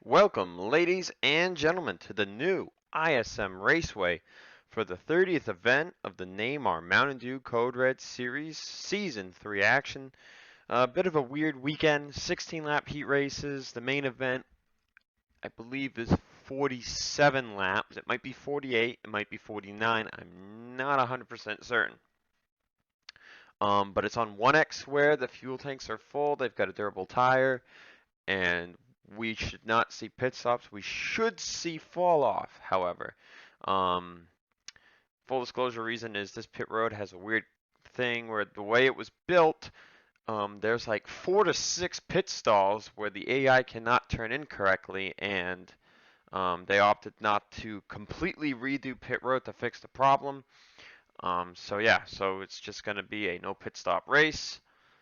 Welcome, ladies and gentlemen, to the new ISM Raceway for the 30th event of the NAMAR Mountain Dew Code Red Series Season 3 action. A bit of a weird weekend, 16-lap heat races. The main event, I believe, is 47 laps. It might be 48, it might be 49. I'm not 100% certain. But it's on 1X where the fuel tanks are full. They've got a durable tire, and we should not see pit stops. We should see fall off, however. Um, Full disclosure reason is this pit road has a weird thing where the way it was built, there's like 4 to 6 pit stalls where the AI cannot turn in correctly, and they opted not to completely redo pit road to fix the problem. So it's just going to be a no pit stop race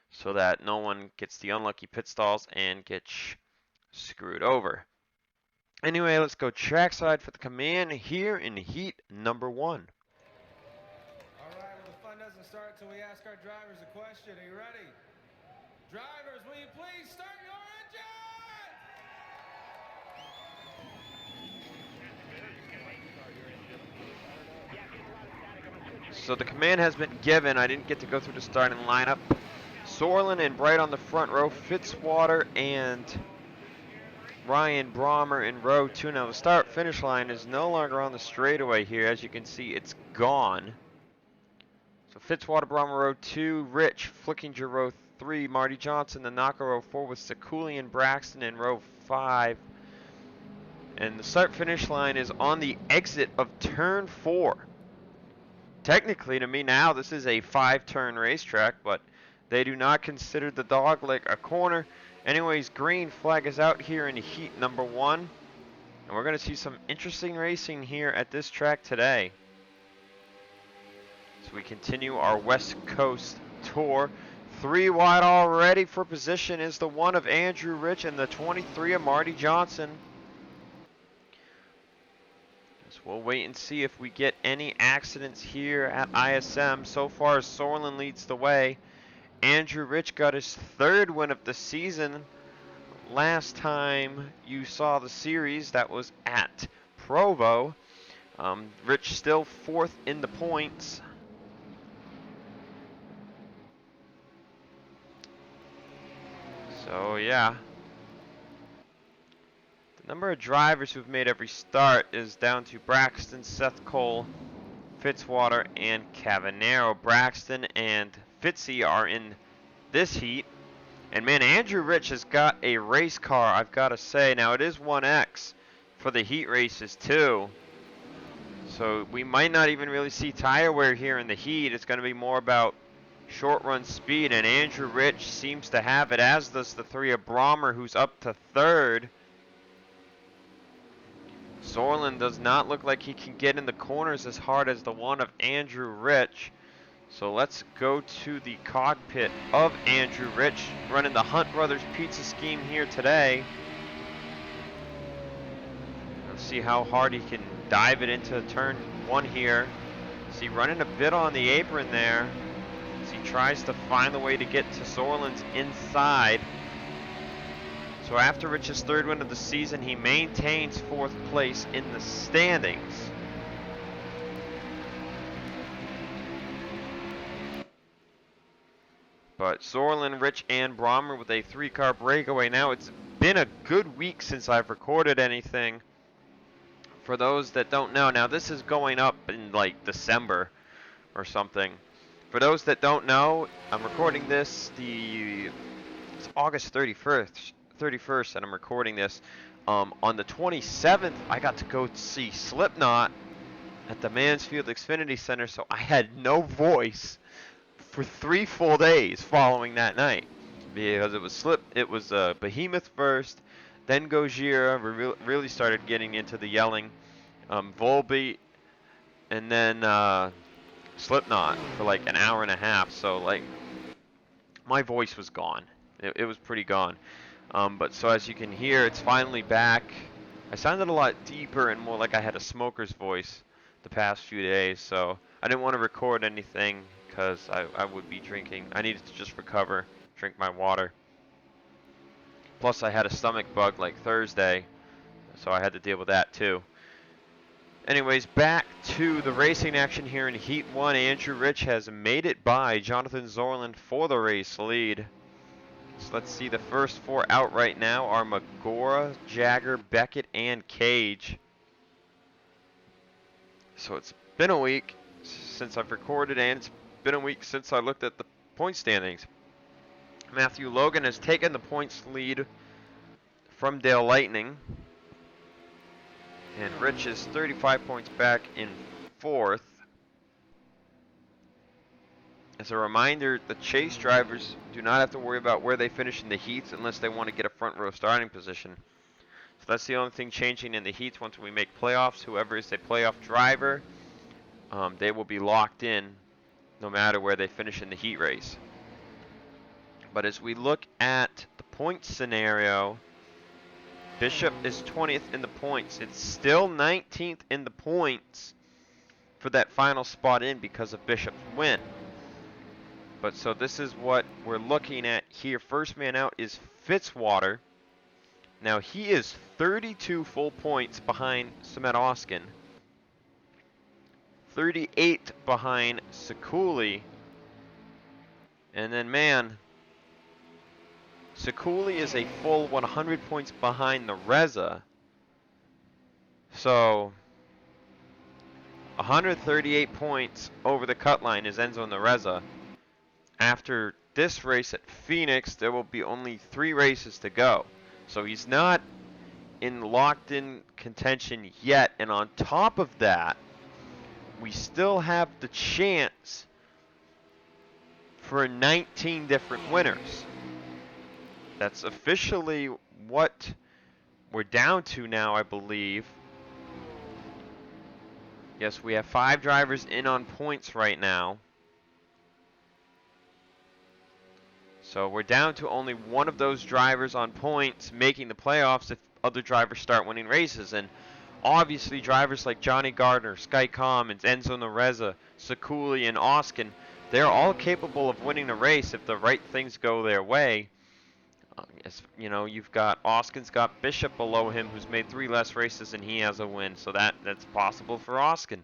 so that no one gets the unlucky pit stalls and gets screwed over. Anyway, let's go trackside for the command here in heat number 1. All right, well, the fun doesn't start until we ask our drivers a question. Are you ready? Drivers, will you please start your engine? So the command has been given. I didn't get to go through the starting lineup. Sorlin and Bright on the front row. Fitzwater and Ryan Brommer in row 2. Now the start-finish line is no longer on the straightaway here. As you can see, it's gone. So Fitzwater, Brommer row 2. Rich, Flickinger row 3. Marty Johnson, the knocker row 4 with Sekuli and Braxton in row 5. And the start-finish line is on the exit of turn 4. Technically, to me now, this is a 5-turn racetrack, but they do not consider the dogleg a corner. Anyways, green flag is out here in heat number 1. And we're going to see some interesting racing here at this track today. So we continue our West Coast tour. 3 wide already for position is the 1 of Andrew Rich and the 23 of Marty Johnson. So we'll wait and see if we get any accidents here at ISM. So far, Sorlin leads the way. Andrew Rich got his 3rd win of the season. Last time you saw the series, that was at Provo. Rich still 4th in the points. So yeah. The number of drivers who've made every start is down to Braxton, Seth Cole, Fitzwater, and Cavanero. Braxton and Fitzy are in this heat. And man, Andrew Rich has got a race car, I've got to say. Now, it is 1X for the heat races, too. So we might not even really see tire wear here in the heat. It's going to be more about short run speed. And Andrew Rich seems to have it, as does the 3 of Brommer, who's up to 3rd. Sorlin does not look like he can get in the corners as hard as the 1 of Andrew Rich. So let's go to the cockpit of Andrew Rich, running the Hunt Brothers pizza scheme here today. Let's see how hard he can dive it into turn 1 here. See, running a bit on the apron there as he tries to find the way to get to Sorlin's inside. So after Rich's 3rd win of the season, he maintains 4th place in the standings. But Sorlin, Rich, and Brommer with a 3-car breakaway. Now, it's been a good week since I've recorded anything. For those that don't know, now this is going up in like December or something. For those that don't know, I'm recording this it's August 31st, and I'm recording this. On the 27th, I got to go see Slipknot at the Mansfield Xfinity Center, so I had no voice for 3 full days following that night, because it was Behemoth first, then Gojira. We really started getting into the yelling, Volbeat, and then Slipknot for like an hour and a half. So like my voice was gone. It was pretty gone. But so as you can hear, it's finally back. I sounded a lot deeper and more like I had a smoker's voice the past few days, so I didn't want to record anything because I would be drinking. I needed to just recover, drink my water. Plus I had a stomach bug like Thursday, So I had to deal with that too. Anyways, back to the racing action here in Heat 1. Andrew Rich has made it by Jonathan Zorland for the race lead. So let's see, the first 4 out right now are Magora, Jagger, Beckett, and Cage. So it's been a week since I've recorded, and it's been a week since I looked at the point standings. Matthew Logan has taken the points lead from Dale Lightning. And Rich is 35 points back in 4th. As a reminder, the chase drivers do not have to worry about where they finish in the heats unless they want to get a front row starting position. So that's the only thing changing in the heats. Once we make playoffs, whoever is a playoff driver, they will be locked in no matter where they finish in the heat race. But as we look at the point scenario, Bishop is 20th in the points. It's still 19th in the points for that final spot in because of Bishop's win. But so this is what we're looking at here. First man out is Fitzwater. Now he is 32 full points behind Samet Oskin. 38 behind Sekuli. And then man, Sekuli is a full 100 points behind the Reza. So 138 points over the cut line is Enzo and the Reza. After this race at Phoenix, there will be only 3 races to go. So he's not in locked in contention yet. And on top of that, we still have the chance for 19 different winners. That's officially what we're down to now, I believe. Yes, we have 5 drivers in on points right now. So we're down to only one of those drivers on points making the playoffs if other drivers start winning races. And obviously drivers like Johnny Gardner, Sky Commons, Enzo Nareza, Sekuli, and Oskin, they're all capable of winning a race if the right things go their way. As you know, you've got Oskin's got Bishop below him, who's made 3 less races, and he has a win. So that's possible for Oskin.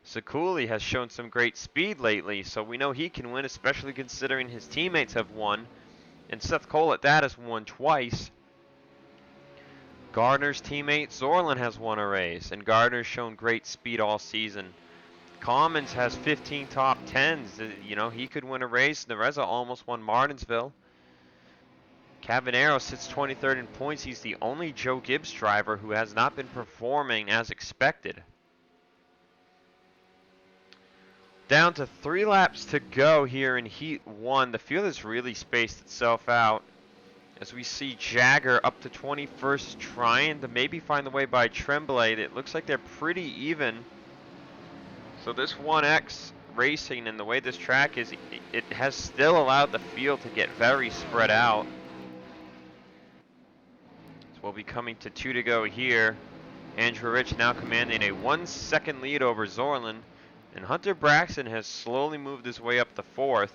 Sekuli has shown some great speed lately, so we know he can win, especially considering his teammates have won. And Seth Cole at that has won twice. Gardner's teammate Zorland has won a race, and Gardner's shown great speed all season. Commons has 15 top 10s. You know, he could win a race. Nareza almost won Martinsville. Cavanero sits 23rd in points. He's the only Joe Gibbs driver who has not been performing as expected. Down to 3 laps to go here in Heat 1. The field has really spaced itself out as we see Jagger up to 21st, trying to maybe find the way by Tremblay. It looks like they're pretty even. So this 1X racing and the way this track is, it has still allowed the field to get very spread out. So we'll be coming to 2 to go here. Andrew Rich now commanding a 1-second lead over Zorland. And Hunter Braxton has slowly moved his way up to 4th.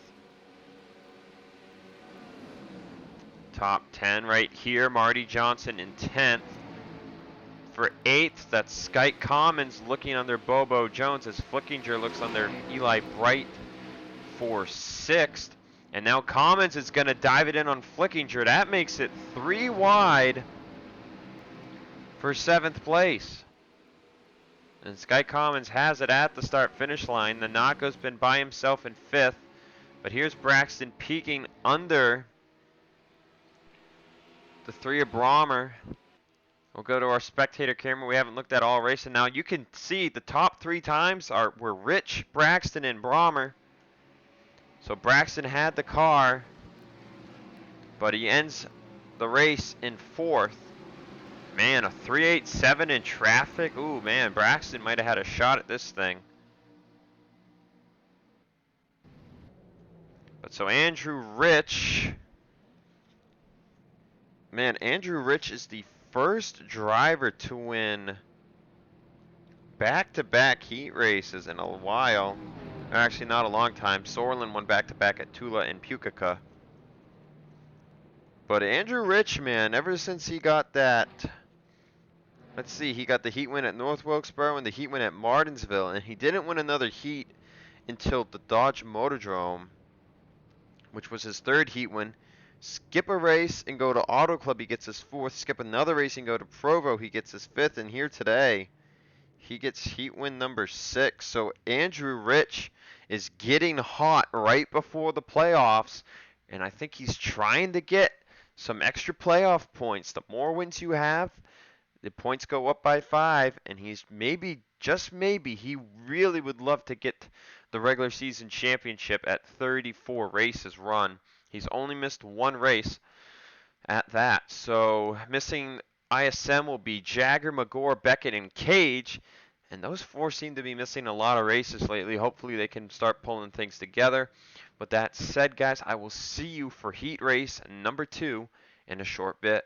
Top 10 right here, Marty Johnson in 10th. For 8th, that's Skype Commons looking under Bobo Jones as Flickinger looks under Eli Bright for 6th. And now Commons is going to dive it in on Flickinger. That makes it 3 wide for 7th place. And Sky Commons has it at the start-finish line. The Naka's been by himself in 5th. But here's Braxton peeking under the 3 of Brommer. We'll go to our spectator camera. We haven't looked at all racing. Now you can see the top 3 times were Rich, Braxton, and Brommer. So Braxton had the car, but he ends the race in 4th. Man, a 387 in traffic. Ooh, man, Braxton might have had a shot at this thing. But so Andrew Rich. Man, Andrew Rich is the first driver to win back-to-back heat races in a while. Actually, not a long time. Sorlin won back-to-back at Tula and Pukaka. But Andrew Rich, man, ever since he got that Let's see, he got the heat win at North Wilkesboro and the heat win at Martinsville, and he didn't win another heat until the Dodge Motordrome, which was his third heat win. Skip a race and go to Auto Club, he gets his fourth. Skip another race and go to Provo, he gets his fifth. And here today, he gets heat win number 6. So Andrew Rich is getting hot right before the playoffs, and I think he's trying to get some extra playoff points. The more wins you have, the points go up by 5, and he's maybe, just maybe, he really would love to get the regular season championship at 34 races run. He's only missed one race at that. So missing ISM will be Jagger, McGore, Beckett, and Cage. And those 4 seem to be missing a lot of races lately. Hopefully they can start pulling things together. With that said, guys, I will see you for heat race number 2 in a short bit.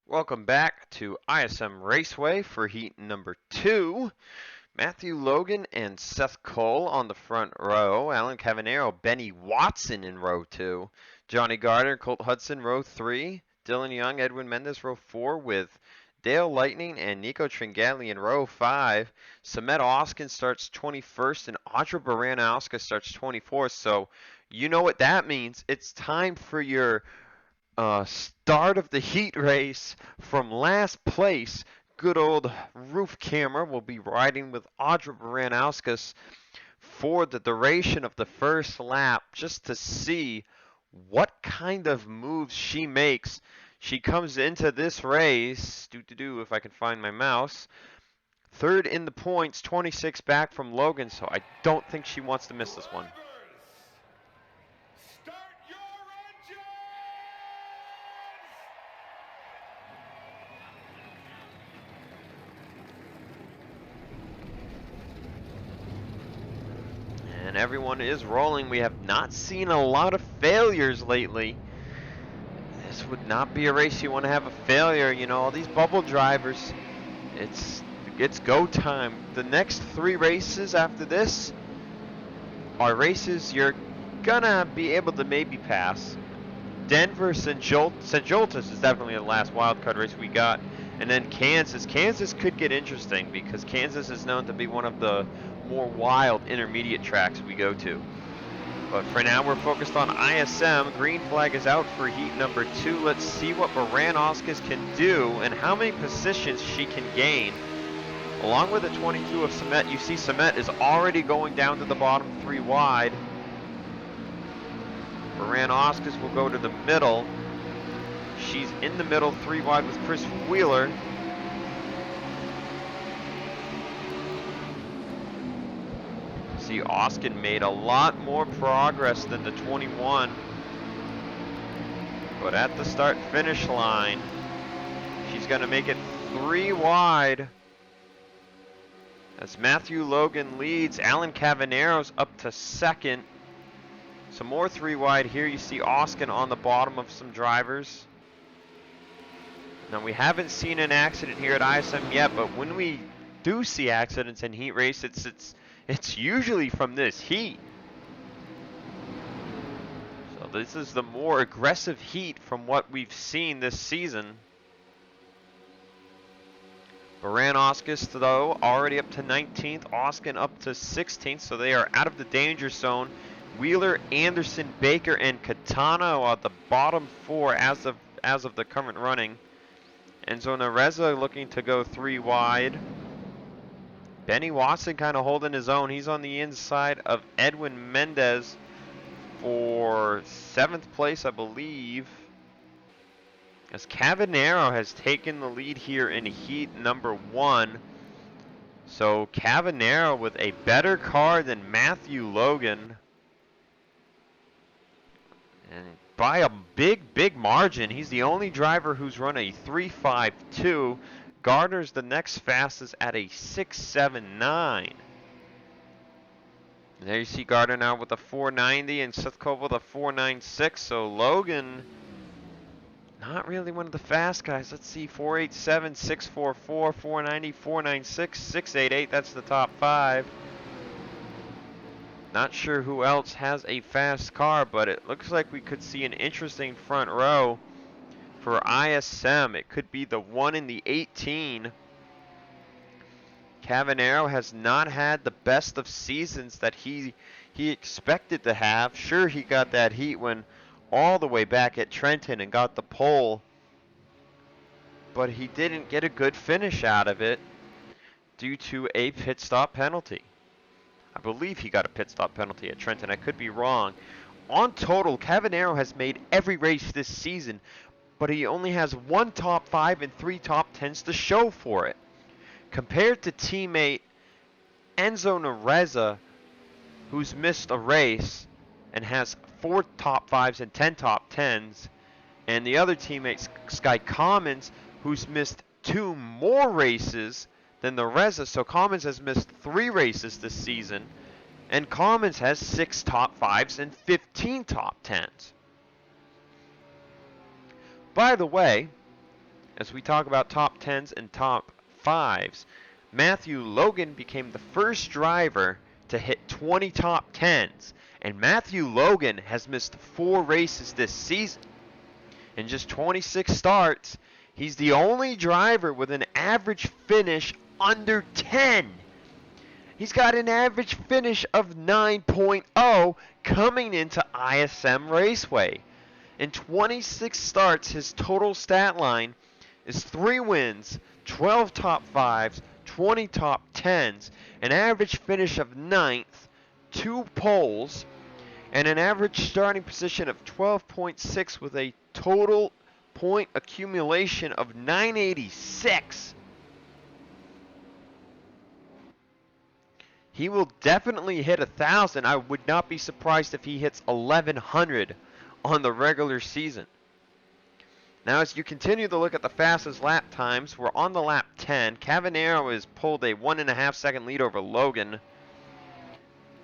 Welcome back to ISM Raceway for heat number 2. Matthew Logan and Seth Cole on the front row. Alan Cavanero, Benny Watson in row 2. Johnny Gardner, Colt Hudson, row 3. Dylan Young, Edwin Mendez, row 4 with Dale Lightning and Nico Tringali in row 5. Samet Oskin starts 21st and Audra Baranowska starts 24th. So you know what that means. It's time for your start of the heat race from last place. Good old roof camera will be riding with Audra Baranowska for the duration of the first lap, just to see what kind of moves she makes. She comes into this race, if I can find my mouse, third in the points, 26 back from Logan, so I don't think she wants to miss this one. And everyone is rolling. We have not seen a lot of failures lately. This would not be a race you want to have a failure. You know, all these bubble drivers, it's go time. The next 3 races after this are races you're gonna be able to maybe pass. Denver, St. Joltis is definitely the last wild card race we got. And then Kansas. Kansas could get interesting because Kansas is known to be one of the more wild intermediate tracks we go to. But for now, we're focused on ISM. Green flag is out for heat number 2. Let's see what Baranowska can do and how many positions she can gain. Along with the 22 of Samet, you see Samet is already going down to the bottom 3 wide. Baranowska will go to the middle. She's in the middle, 3 wide with Chris Wheeler. See, Oskin made a lot more progress than the 21. But at the start-finish line, she's going to make it 3 wide. As Matthew Logan leads, Alan Cavanero's up to 2nd. Some more 3 wide here. You see Oskin on the bottom of some drivers. Now, we haven't seen an accident here at ISM yet, but when we do see accidents in heat race, it's usually from this heat. So this is the more aggressive heat from what we've seen this season. Baranowska, though, already up to 19th. Oskin up to 16th, so they are out of the danger zone. Wheeler, Anderson, Baker, and Catano are the bottom 4 as of the current running. Enzo Nareza looking to go 3 wide. Benny Watson kind of holding his own. He's on the inside of Edwin Mendez for 7th place, I believe. As Cavanero has taken the lead here in heat number 1. So Cavanero with a better car than Matthew Logan. And by a big margin. He's the only driver who's run a 3.52. Gardner's the next fastest at a 6.79. There you see Gardner now with a 4.90 and Seth Cole with a 4.96. So Logan, not really one of the fast guys. Let's see, 4.87, 6.44, 4.90, 4.96, 6.88. That's the top 5. Not sure who else has a fast car, but it looks like we could see an interesting front row for ISM. It could be the 1 in the 18. Cavanero has not had the best of seasons that he expected to have. Sure, he got that heat win all the way back at Trenton and got the pole, but he didn't get a good finish out of it due to a pit stop penalty. I believe he got a pit stop penalty at Trenton. I could be wrong. On total, Cavanero has made every race this season, but he only has 1 top 5 and 3 top 10s to show for it. Compared to teammate Enzo Nereza, who's missed a race and has 4 top 5s and 10 top 10s, and the other teammate Sky Commons, who's missed 2 more races than Nereza. So Commons has missed 3 races this season, and Commons has 6 top 5s and 15 top 10s. By the way, as we talk about top 10s and top 5s, Matthew Logan became the first driver to hit 20 top 10s, and Matthew Logan has missed 4 races this season. In just 26 starts, he's the only driver with an average finish under 10. He's got an average finish of 9.0 coming into ISM Raceway. In 26 starts, his total stat line is 3 wins, 12 top 5s, 20 top 10s, an average finish of 9th, 2 poles, and an average starting position of 12.6 with a total point accumulation of 986. He will definitely hit 1,000. I would not be surprised if he hits 1,100 on the regular season. Now, as you continue to look at the fastest lap times, we're on the lap 10. Cavanero has pulled a 1.5 second lead over Logan.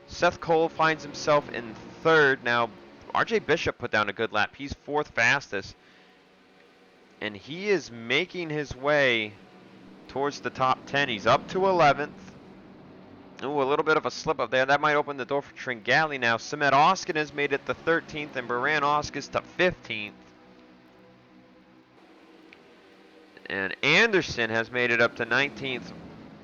Seth Cole finds himself in 3rd. Now, RJ Bishop put down a good lap. He's 4th fastest. And he is making his way towards the top 10. He's up to 11th. Ooh, a little bit of a slip up there. That might open the door for Tringali now. Samet Oskin has made it to 13th, and Baran Oskis to 15th. And Anderson has made it up to 19th.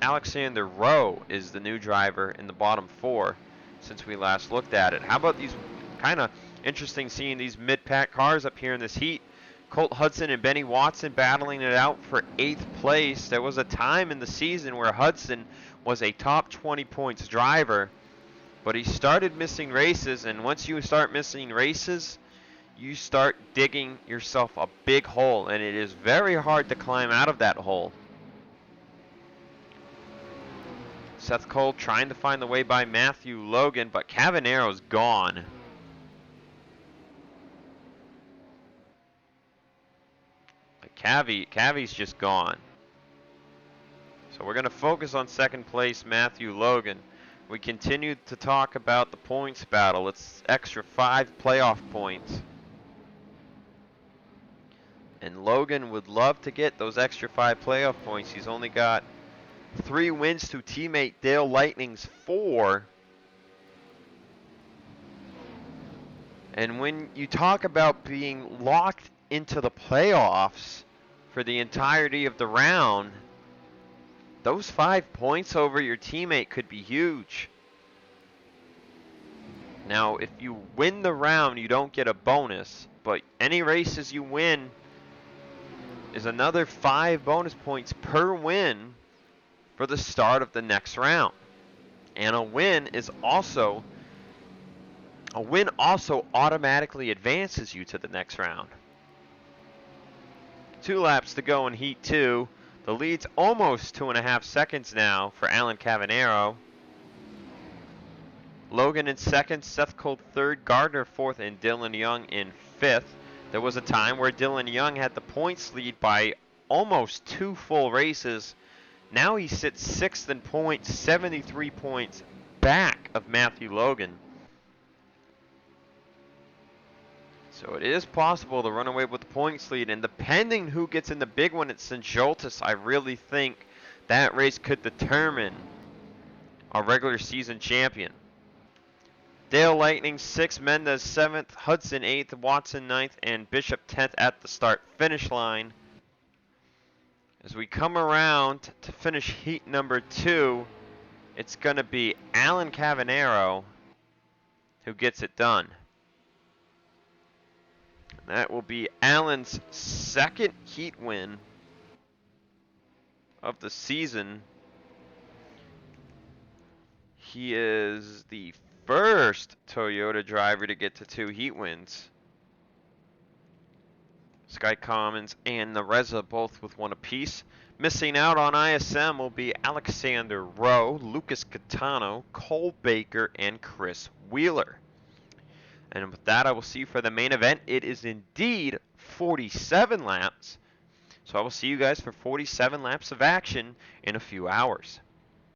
Alexander Rowe is the new driver in the bottom 4 since we last looked at it. How about these kind of interesting seeing these mid-pack cars up here in this heat? Colt Hudson and Benny Watson battling it out for 8th place. There was a time in the season where Hudson was a top 20 points driver, but he started missing races, and once you start missing races, you start digging yourself a big hole, and it is very hard to climb out of that hole. Seth Cole trying to find the way by Matthew Logan, but Cavanero's gone. Cavi's just gone. So we're going to focus on 2nd place Matthew Logan. We continue to talk about the points battle. It's extra 5 playoff points. And Logan would love to get those extra 5 playoff points. He's only got 3 wins to teammate Dale Lightning's 4. And when you talk about being locked into the playoffs for the entirety of the round, those 5 points over your teammate could be huge. Now, if you win the round, you don't get a bonus, but any races you win is another 5 bonus points per win for the start of the next round. And a win also automatically advances you to the next round. 2 laps to go in Heat 2. The lead's almost 2.5 seconds now for Alan Cavanero. Logan in 2nd, Seth Cole 3rd, Gardner 4th, and Dylan Young in 5th. There was a time where Dylan Young had the points lead by almost 2 full races. Now he sits 6th in points, 73 points back of Matthew Logan. So it is possible to run away with the points lead, and depending who gets in the big one at St. Joltis, I really think that race could determine our regular season champion. Dale Lightning 6th, Mendez 7th, Hudson 8th, Watson 9th, and Bishop 10th at the start-finish line. As we come around to finish heat number 2, it's going to be Alan Cavanero who gets it done. That will be Alan's second heat win of the season. He is the first Toyota driver to get to 2 heat wins. Sky Commons and Nareza both with 1 apiece. Missing out on ISM will be Alexander Rowe, Lucas Catano, Cole Baker, and Chris Wheeler. And with that, I will see you for the main event. It is indeed 47 laps. So I will see you guys for 47 laps of action in a few hours.